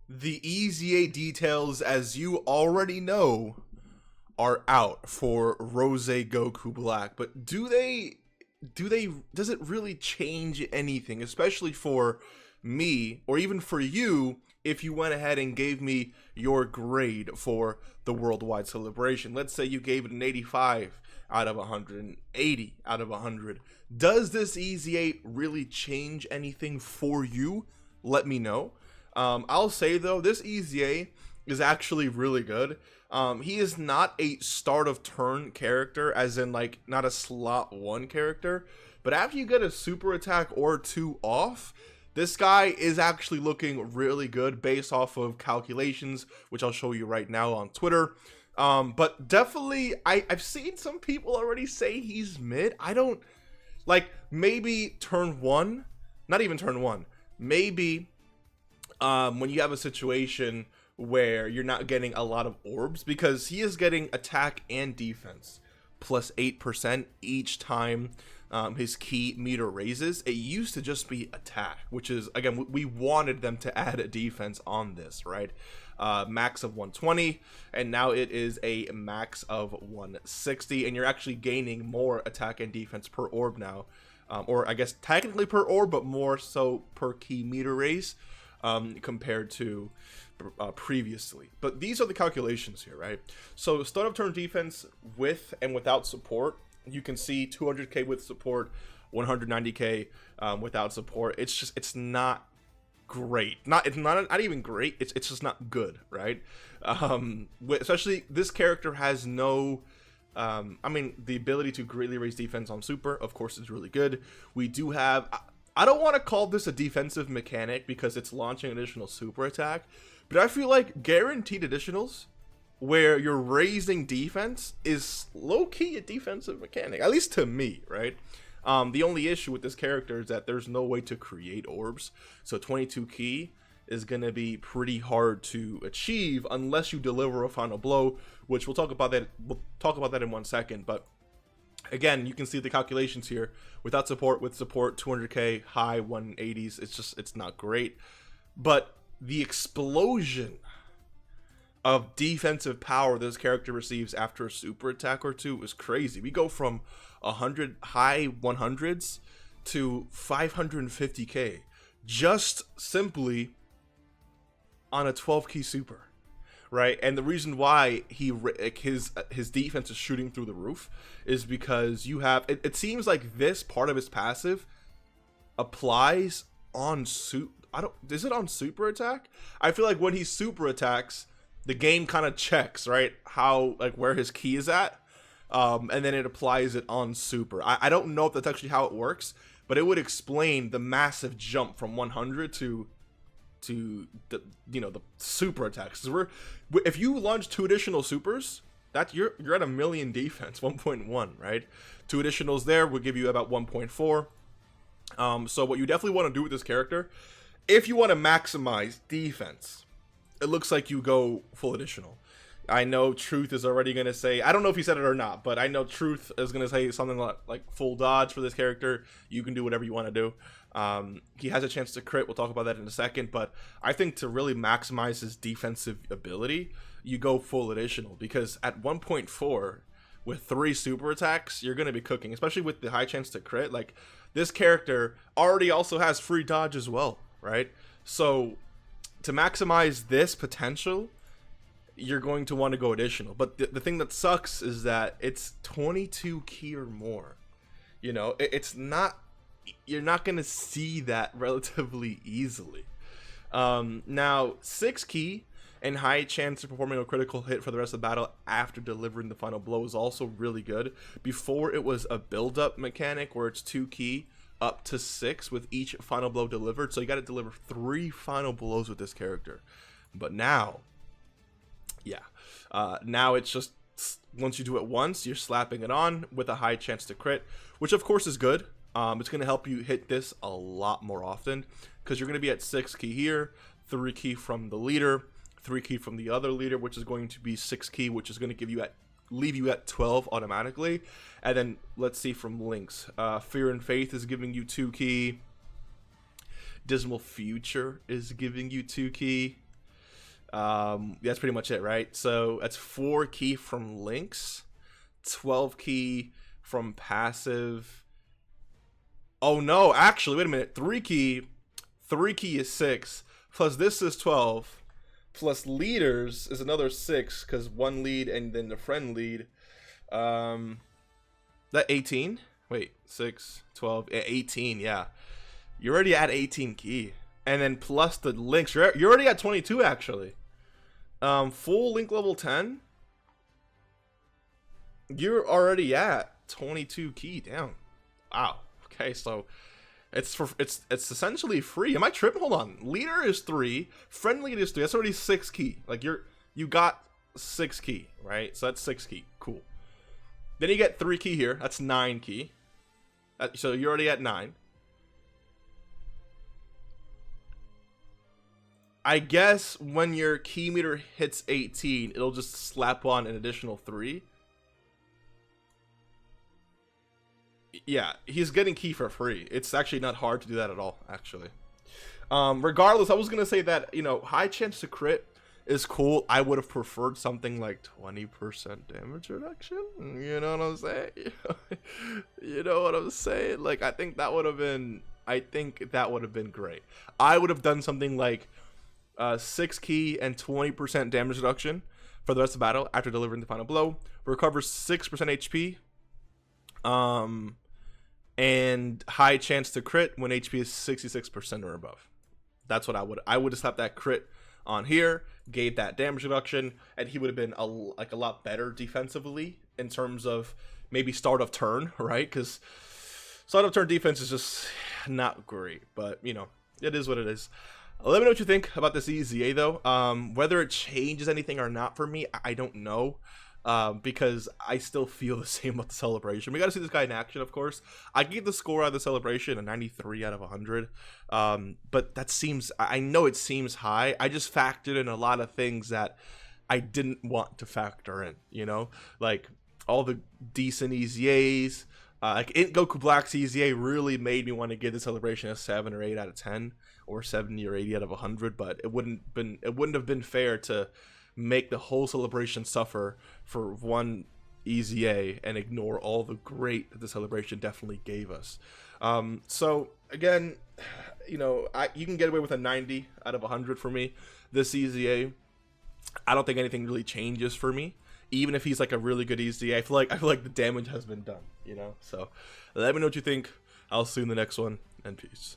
The EZA details, as you already know, are out for Rose Goku Black, but does it really change anything, especially for me or even for you if you went ahead and gave me your grade for the worldwide celebration? Let's say you gave it an 85 out of 100, an 80 out of 100. Does this EZA really change anything for you? Let me know. I'll say though, this EZA is actually really good. He is not a start of turn character, as in like not a slot 1 character, but after you get a super attack or 2 off, this guy is actually looking really good based off of calculations, which I'll show you right now on Twitter. But definitely, I've seen some people already say he's mid. I don't, like, maybe turn 1, not even turn 1, maybe when you have a situation where you're not getting a lot of orbs, because he is getting attack and defense plus 8% each time his key meter raises. It used to just be attack, which is, again, we wanted them to add a defense on this, right? Max of 120, and now it is a max of 160, and you're actually gaining more attack and defense per orb now, or I guess technically per orb, but more so per key meter raise compared to previously. But these are the calculations here, right? So start of turn defense with and without support, you can see 200k with support, 190k without support. It's not great. It's not even great. It's just not good, right? Especially this character has no I mean, the ability to greatly raise defense on super, of course, is really good. We do have, I don't want to call this a defensive mechanic because it's launching additional super attack, but I feel like guaranteed additionals where you're raising defense is low-key a defensive mechanic, at least to me, right? The only issue with this character is that there's no way to create orbs, so 22 key is going to be pretty hard to achieve unless you deliver a final blow, which we'll talk about that in 1 second. But again, you can see the calculations here. Without support, with support, 200k, high 180s. It's not great. But the explosion of defensive power this character receives after a super attack or 2 is crazy. We go from 100 high 100s to 550k just simply on a 12 key super, right? And the reason why his defense is shooting through the roof is because you have it seems like this part of his passive applies on is it on super attack? I feel like when he super attacks, the game kind of checks, right, how, like, where his key is at, and then it applies it on super. I don't know if that's actually how it works, but it would explain the massive jump from 100 to the, you know, the super attacks. If you launch 2 additional supers, that you're at 1 million defense, 1.1, right? 2 additionals there will give you about 1.4. So what you definitely want to do with this character, if you want to maximize defense, it looks like you go full additional. I know Truth is already going to say, I don't know if he said it or not, but I know Truth is going to say something like full dodge for this character. You can do whatever you want to do. He has a chance to crit. We'll talk about that in a second. But I think to really maximize his defensive ability, you go full additional. Because at 1.4, with 3 super attacks, you're going to be cooking. Especially with the high chance to crit. Like, this character already also has free dodge as well, right? So to maximize this potential, you're going to want to go additional. But the thing that sucks is that it's 22 key or more. You know, it's not, you're not going to see that relatively easily. Now, 6 key and high chance of performing a critical hit for the rest of the battle after delivering the final blow is also really good. Before, it was a build-up mechanic where it's 2 key up to 6 with each final blow delivered. So you got to deliver 3 final blows with this character. But now, now it's just, once you do it once, you're slapping it on with a high chance to crit, which of course is good. It's going to help you hit this a lot more often because you're going to be at 6 key here, 3 key from the leader, 3 key from the other leader, which is going to be 6 key, which is going to leave you at 12 automatically. And then let's see from links. Fear and Faith is giving you 2 key. Dismal Future is giving you 2 key. That's pretty much it, right? So that's 4 key from links, 12 key from passive. Oh no, actually, wait a minute. 3 key is 6, plus this is 12, plus leaders is another 6, because 1 lead and then the friend lead. That 18? Wait, 6, 12, 18, yeah. You're already at 18 key. And then plus the links, you're already at 22 actually. Full link level 10. You're already at 22 key. Damn. Wow. Okay, so it's essentially free. Am I tripping? Hold on. Leader is 3. Friend lead is 3. That's already 6 key. Like you got 6 key, right? So that's 6 key. Cool. Then you get 3 key here. That's 9 key. So you're already at 9. I guess when your key meter hits 18, it'll just slap on an additional 3. Yeah, he's getting key for free. It's actually not hard to do that at all, actually. Regardless, I was going to say that, you know, high chance to crit is cool. I would have preferred something like 20% damage reduction. You know what I'm saying? You know what I'm saying? Like, I think that would have been great. I would have done something like 6 key and 20% damage reduction for the rest of the battle after delivering the final blow. Recovers 6% HP. And high chance to crit when HP is 66% or above. That's what I would have slapped that crit on here, gave that damage reduction, and he would have been a lot better defensively in terms of maybe start of turn, right? Because start of turn defense is just not great, but you know, it is what it is. Let me know what you think about this EZA though. Whether it changes anything or not for me, I don't know. Because I still feel the same about the celebration. We got to see this guy in action, of course. I give the score out of the celebration a 93 out of 100. But that seems, I know it seems high. I just factored in a lot of things that I didn't want to factor in, you know, like all the decent EZAs. Like Goku Black's EZA really made me want to give the celebration a 7 or 8 out of 10 or 70 or 80 out of 100. But it wouldn't have been fair to make the whole celebration suffer for one EZA and ignore all the great that the celebration definitely gave us. So again, you know, you can get away with a 90 out of 100 for me. This EZA, I don't think anything really changes for me. Even if he's like a really good EZA, I feel like the damage has been done, you know. So let me know what you think. I'll see you in the next one, and peace.